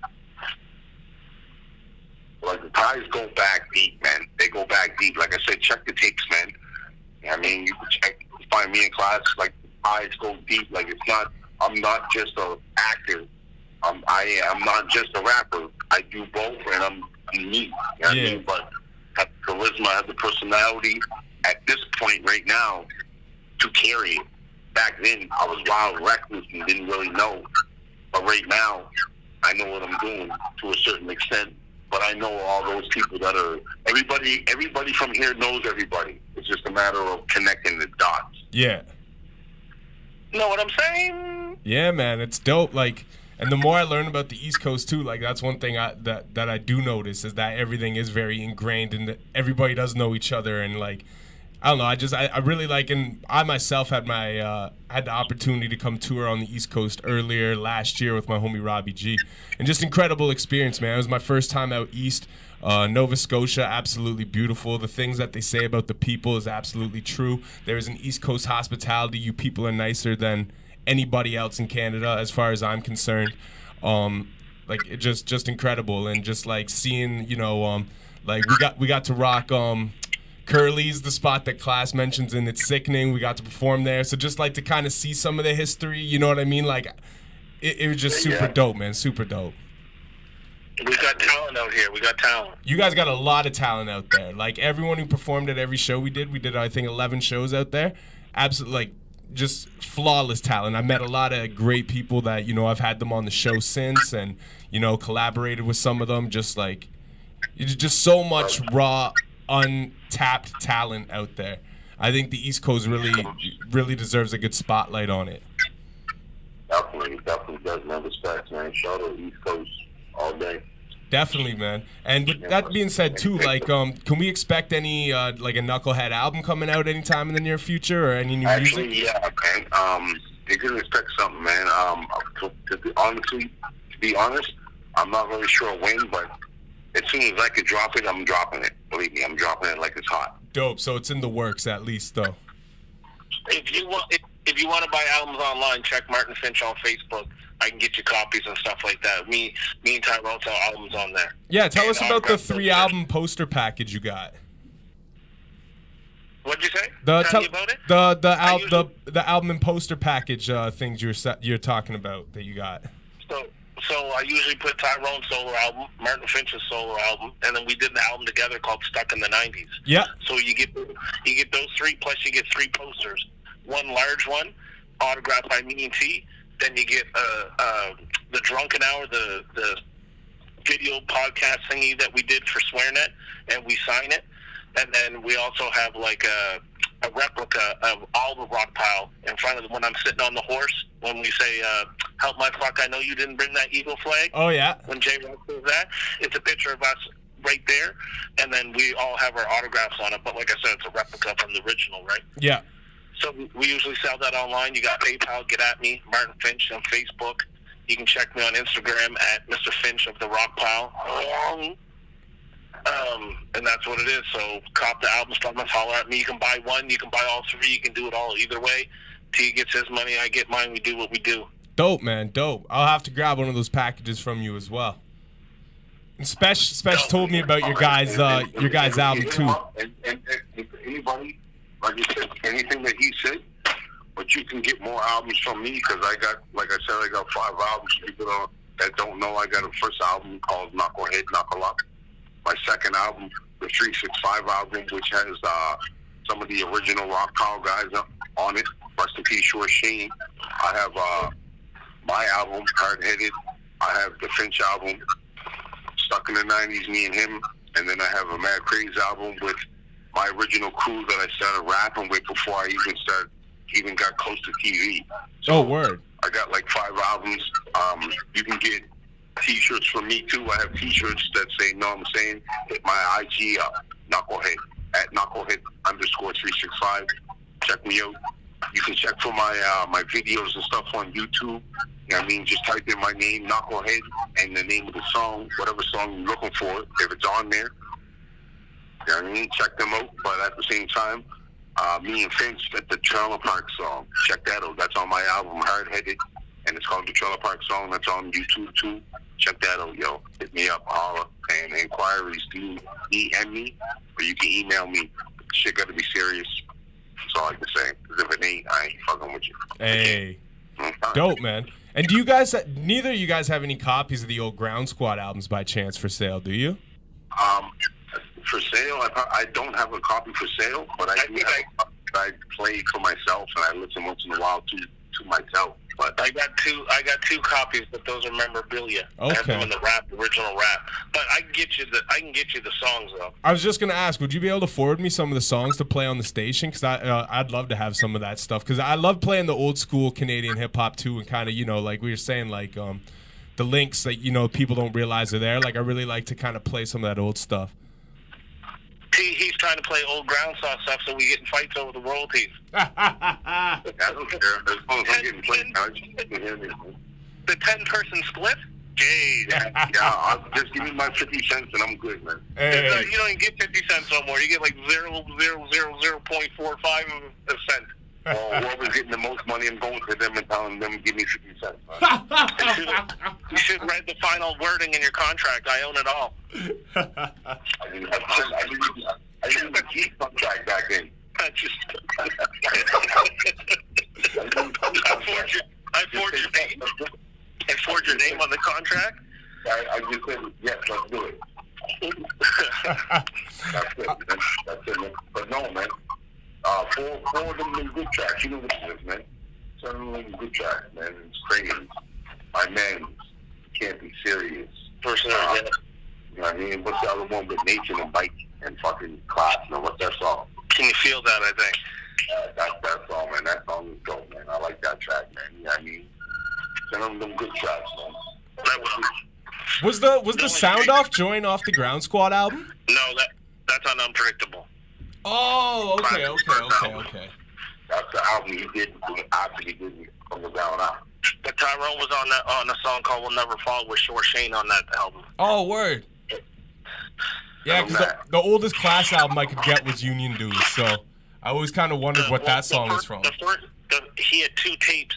Like, the ties go back deep, man. They go back deep. Like I said, check the tapes, man. I mean, you can check, find me in class, like, the ties go deep. Like, I'm not just an actor. I'm not just a rapper. I do both, and I'm me. You know what I mean? But I have the charisma, I have the personality at this point right now to carry it. Back then, I was wild, reckless, and didn't really know. But right now, I know what I'm doing to a certain extent. But I know all those people that are everybody from here knows everybody. It's just a matter of connecting the dots. Yeah. Know what I'm saying? Yeah, man, it's dope. Like, and the more I learn about the East Coast too, like that's one thing that I do notice is that everything is very ingrained and that everybody does know each other and like. I don't know. I really like, and I myself had had the opportunity to come tour on the East Coast earlier last year with my homie Robbie G, and just incredible experience, man. It was my first time out east. Nova Scotia, absolutely beautiful. The things that they say about the people is absolutely true. There is an East Coast hospitality. You people are nicer than anybody else in Canada, as far as I'm concerned. Like it just incredible, and just like seeing, you know, like we got to rock. Curly's the spot that Class mentions, and it's sickening. We got to perform there. So just like to kind of see some of the history, you know what I mean? Like, it was just super dope, man. Super dope. We got talent out here. We got talent. You guys got a lot of talent out there. Like, everyone who performed at every show we did, I think, 11 shows out there. Absolutely, like, just flawless talent. I met a lot of great people that, you know, I've had them on the show since, and, you know, collaborated with some of them. Just like, it's just so much raw, untapped talent out there. I think the East Coast really deserves a good spotlight on it. Definitely does, man. Respect, man. Shout out East Coast all day. Definitely, man. And with that being said, too, like, can we expect any, like, a Knucklehead album coming out anytime in the near future, or any new Actually, music? yeah, man. You can expect something, man. To be honest, I'm not really sure when, but as soon as I could drop it, I'm dropping it. Believe me, I'm dropping it like it's hot. Dope. So it's in the works, at least, though. If you want to buy albums online, check Martin Finch on Facebook. I can get you copies and stuff like that. Me and Tyrell sell albums on there. Yeah, tell us about the 3-album poster package you got. What'd you say? Tell me about it? The album and poster package things you're talking about that you got. So I usually put Tyrone's solo album, Martin Finch's solo album, and then we did an album together called Stuck in the 90s. Yeah. So you get those 3, plus you get 3 posters. One large one, autographed by me and T. Then you get the Drunken Hour, the video podcast thingy that we did for SwearNet, and we sign it. And then we also have like a replica of all the Rocpile in front of when I'm sitting on the horse, when we say, help my fuck, I know you didn't bring that eagle flag. Oh, yeah. When J Rock says that, it's a picture of us right there, and then we all have our autographs on it. But like I said, it's a replica from the original, right? Yeah. So we usually sell that online. You got PayPal, get at me, Martin Finch on Facebook. You can check me on Instagram at Mr. Finch of the Rocpile. And that's what it is. So cop the albums from us, holler at me. You can buy one, you can buy all 3, you can do it all either way. T gets his money, I get mine, we do what we do. Dope, man, dope. I'll have to grab one of those packages from you as well. And Spesh told me about your guys' album too. And anybody, like you said, anything that he said, but you can get more albums from me because I got, like I said, I got 5 albums. People that don't know, I got a first album called Knucklehead, Knuckle. My second album, the 365 album, which has some of the original Rocpile guys on it. Rest in peace, Short Sheen. I have my album, Hard Headed. I have the Finch album, Stuck in the 90s, me and him. And then I have a Mad Craze album with my original crew that I started rapping with before I even got close to TV. So word. I got like 5 albums. You can get T-shirts from me too. I have T-shirts that say "No, I'm saying." Hit my IG up, Knucklehead at Knucklehead_365. Check me out. You can check for my videos and stuff on YouTube. You know what I mean? Just type in my name, Knucklehead, and the name of the song, whatever song you're looking for. If it's on there, you know what I mean? Check them out. But at the same time, me and Finch at the Trailer Park song. Check that out. That's on my album, Hard Headed, and it's called the Trailer Park song. That's on YouTube too. Check that out, yo. Hit me up, holler. And inquiries, do DM me, or you can email me. Shit got to be serious. That's all I can say. Because if it ain't, I ain't fucking with you. Hey. Dope, man. And do you guys, neither of you guys have any copies of the old Ground Squad albums by chance for sale, do you? For sale, I don't have a copy for sale, but I do have a copy that I play for myself, and I listen once in a while to myself. But I got two copies, but those are memorabilia. Okay. I have them in the original rap. But I can get you the songs though. I was just gonna ask, would you be able to forward me some of the songs to play on the station? Because I'd love to have some of that stuff. Because I love playing the old school Canadian hip hop too, and kind of, you know, like we were saying, like the links that, you know, people don't realize are there. Like I really like to kind of play some of that old stuff. He's trying to play old Ground Sauce stuff, so we get in fights over the royalties. I don't care. As long as I'm getting played, the 10-person split? Jeez. Yeah, just give me my 50 cents and I'm good, man. Hey. You don't even get 50 cents no more. You get like 0.45 cent. Well, whoever's getting the most money, I'm going to them and telling them, give me 50 cents. You should write the final wording in your contract. I own it all. I didn't have a key contract back then. I forged your name. I forged your name on the contract. I just said, yes, let's do it. That's it, man. But no, man. Four of them good tracks. You know what it is, man. Some of them good tracks, man. It's crazy. My man, can't be serious. Personally, You know what I mean? What's the other one with Nature and Bike and fucking Class? You know, what's that song? Can you feel that, I think? That song, man. That song is dope, man. I like that track, man. You know what I mean? Some of them good tracks, man. That will. Was the Sound Off joint off the Ground Squad album? No, that's on Unpredictable. Oh, okay. That's the album he did after he did From the Ground Up. But Tyrone was on a song called "Will Never Fall" with Short Shane on that album. Oh, word. Yeah, because the oldest Class album I could get was Union Dues, so I always kind of wondered what that song was from. He had 2 tapes.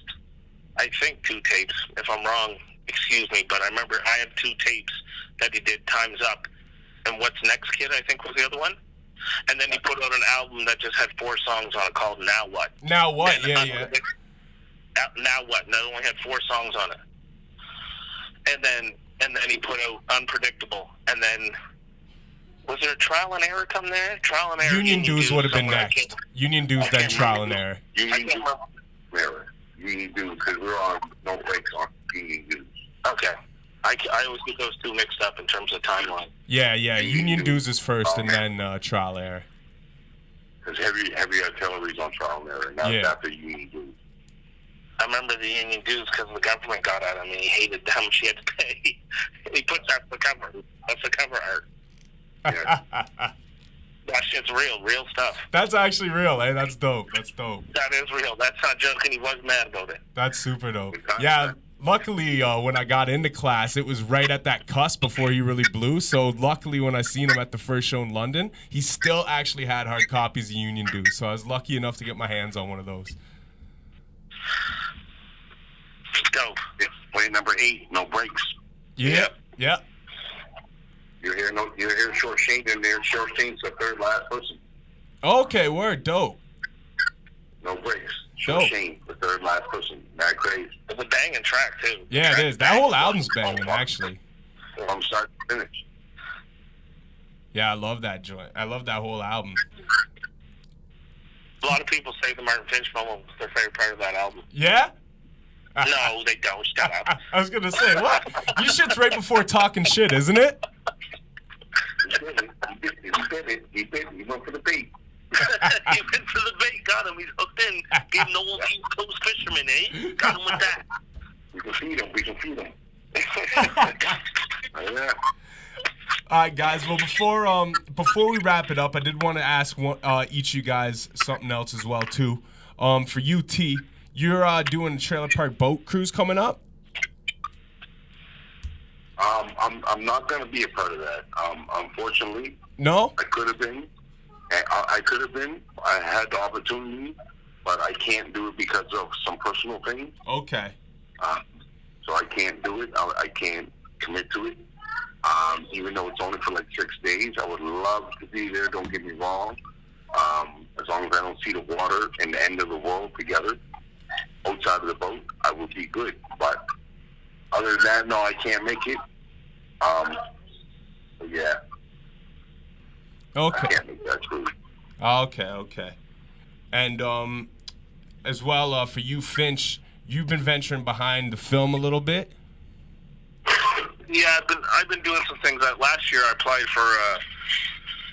I think 2 tapes. If I'm wrong, excuse me, but I remember I had 2 tapes that he did, Time's Up and What's Next Kid, I think was the other one. And then he put out an album that just had 4 songs on it called Now What. Now What, yeah. Now What, and that only had 4 songs on it. And then he put out Unpredictable. And then, was there a Trial and Error come there? Trial and Error. Union Dues would have been next. Union Dues, then Trial and Error. Union Dues, because we're on No Breaks on Union Dues. Okay. I always get those 2 mixed up in terms of timeline. Yeah. Union Dues is first, and then Trial and Error. Because heavy artillery's on Trial and Error. Now it's after Union Dues. I remember the Union Dues because the government got at him and he hated them. She had to pay. He put that the cover. That's the cover art. Yeah. That shit's real stuff. That's actually real, eh? That's dope. That is real. That's not joking. He was mad about it. That's super dope. Yeah, luckily when I got into Class, it was right at that cusp before he really blew. So luckily when I seen him at the first show in London, he still actually had hard copies of Union Dues. So I was lucky enough to get my hands on one of those. Dope. Play number 8, No Breaks. Yeah. You hear Short Shane in there. Short Shane's the 3rd last person. Okay, word, dope. No Breaks. Short Shane, the 3rd last person. That crazy. It's a banging track too. Yeah, it is. That whole album's banging, actually. From start to finish. Yeah, I love that joint. I love that whole album. A lot of people say the Martin Finch moment was their favorite part of that album. Yeah? No, they don't. Shut up. I was gonna say, what? Your shit's right before Talking Shit, isn't it? He did. He went for the bait. He went for the bait. Got him. He's hooked in. Gave no one East Coast fisherman, eh? Got him with that. We can feed him. Yeah. All right, guys. Well, before we wrap it up, I did want to ask each of you guys something else as well too. For you, T, you're doing a trailer park boat cruise coming up. I'm not going to be a part of that. Unfortunately. No. I could have been. I had the opportunity, but I can't do it because of some personal things. Okay. So I can't do it. I can't commit to it. Even though it's only for like 6 days, I would love to be there. Don't get me wrong. As long as I don't see the water and the end of the world together outside of the boat, I will be good. But other than that, no, I can't make it. Yeah. Okay. I can't make that cruise. Okay. And as well, for you, Finch, you've been venturing behind the film a little bit. Yeah, I've been doing some things. Last year I applied for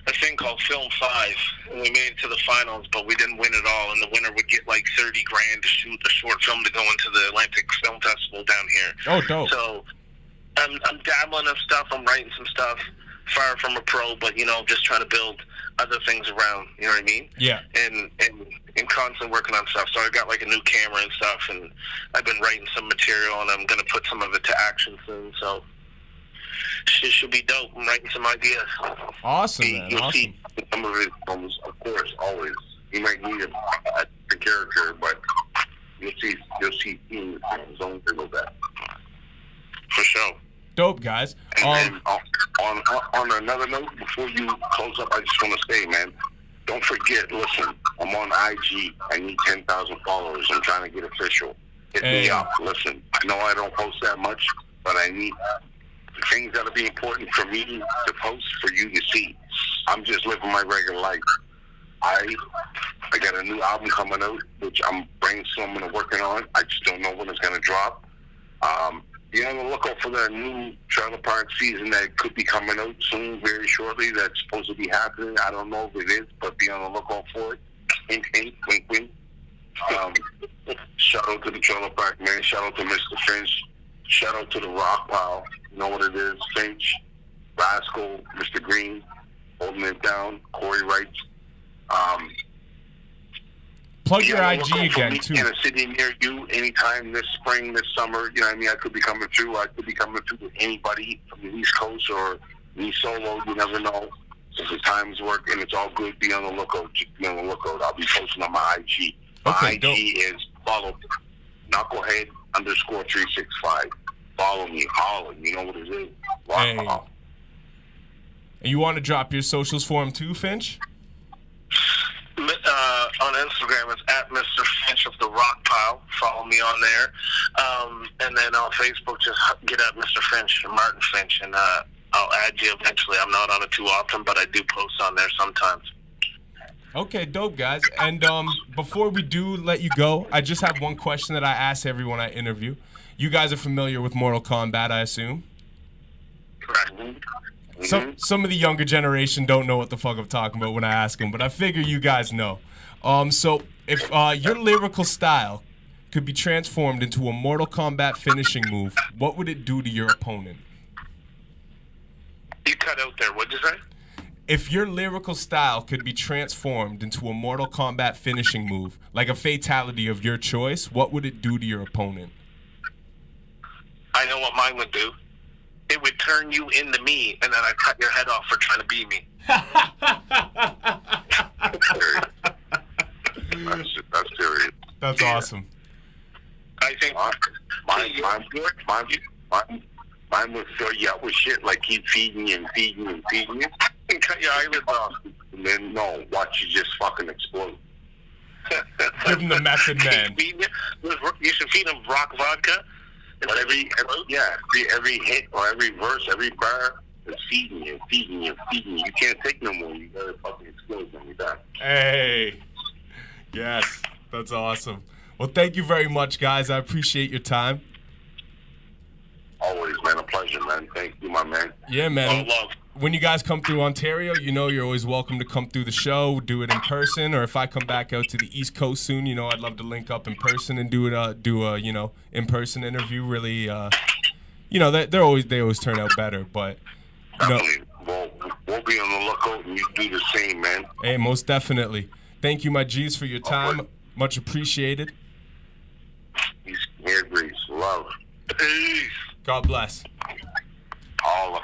a thing called Film 5, and we made it to the finals, but we didn't win at all, and the winner would get like $30,000 to shoot a short film to go into the Atlantic Film Festival down here. Oh, dope. So I'm dabbling in stuff. I'm writing some stuff. Far from a pro, but just trying to build other things around. You know what I mean? Yeah. And constantly working on stuff. So I got like a new camera and stuff, and I've been writing some material, and I'm gonna put some of it to action soon. So shit should be dope. I'm writing some ideas. Awesome, man. You'll Awesome. see some of his films, of course, always. He might need a character, but you'll see themes in his own thing with that. For sure. Dope, guys. And on another note, before you close up, I just want to say, man, don't forget, listen, I'm on IG. I need 10,000 followers. I'm trying to get official. Hit me up. Listen, I know I don't post that much, but I need things that'll be important for me to post for you to see. I'm just living my regular life. I got a new album coming out, which I'm brainstorming and working on. I just don't know when it's going to drop. Be on the lookout for that new trailer park season that could be coming out soon, very shortly. That's supposed to be happening. I don't know if it is, but be on the lookout for it. Hint, hint, wink, wink. Shout out to the trailer park, man. Shout out to Mr. Finch. Shout out to the Rocpile. You know what it is. Finch, Rascal, Mr. Green, holding it down. Corey Wright. Plug your IG again, too. In a city near you anytime this spring, this summer. You know what I mean? I could be coming through. I could be coming through with anybody from the East Coast or me solo. You never know. If the times work and it's all good, be on the lookout. Be on the lookout. I'll be posting on my IG. My IG is follow Knucklehead _365. Follow me. Holler. You know what it is. Hey. And you want to drop your socials for him, too, Finch? On Instagram, it's at Mr. Finch of the Rocpile. Follow me on there. And then on Facebook, just get at Mr. Finch, Martin Finch, and I'll add you eventually. I'm not on it too often, but I do post on there sometimes. Okay, dope, guys. And before we do let you go, I just have one question that I ask everyone I interview. You guys are familiar with Mortal Kombat, I assume? Correct. Some of the younger generation don't know what the fuck I'm talking about when I ask them, but I figure you guys know. So if your lyrical style could be transformed into a Mortal Kombat finishing move, what would it do to your opponent? You cut out there. What'd you say? If your lyrical style could be transformed into a Mortal Kombat finishing move, like a fatality of your choice, what would it do to your opponent? I know what mine would do. It would turn you into me, and then I'd cut your head off for trying to be me. That's serious. That's awesome. I think mine would fill you up with shit, like keep feeding you and feeding you and feeding you. and cut your eyelids off. And then, no, watch you just fucking explode. Give him the method man. You should feed him rock vodka. But every hit or every verse, every bar is feeding you, feeding you, feeding you. You can't take no more. You gotta fucking explode when you're done. Hey. Yes, that's awesome. Well, thank you very much, guys. I appreciate your time. Always, man. A pleasure, man. Thank you, my man. Yeah, man. Love. When you guys come through Ontario, you know you're always welcome to come through the show, do it in person, or if I come back out to the East Coast soon, you know, I'd love to link up in person and do a you know, in-person interview. Really, you know, they always turn out better, but you know, Well, we'll be on the lookout, and you do the same, man. Hey, most definitely. Thank you, my G's, for your time. Much appreciated. Peace, hair grease, love. Peace. God bless. All of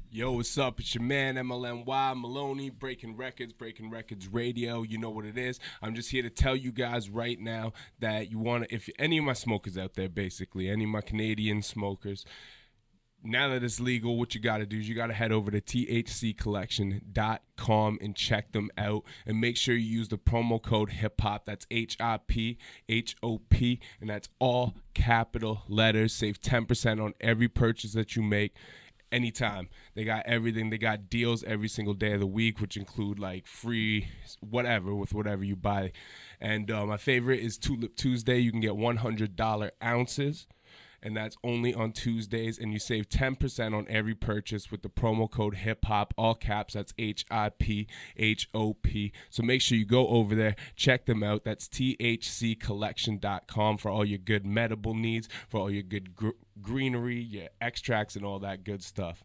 Yo, what's up? It's your man MLNY, Maloney, Breaking Records Radio. You know what it is. I'm just here to tell you guys right now that you want to, if any of my smokers out there, basically, any of my Canadian smokers, now that it's legal, what you got to do is you got to head over to thccollection.com and check them out. And make sure you use the promo code HIPHOP. That's HIPHOP. And that's all capital letters. Save 10% on every purchase that you make. Anytime. They got everything. They got deals every single day of the week, which include like free whatever with whatever you buy. And my favorite is Tulip Tuesday. You can get $100 ounces, and that's only on Tuesdays. And you save 10% on every purchase with the promo code HIPHOP, all caps. That's HIPHOP. So make sure you go over there, check them out. That's thccollection.com for all your good medible needs, for all your good greenery, your extracts, and all that good stuff.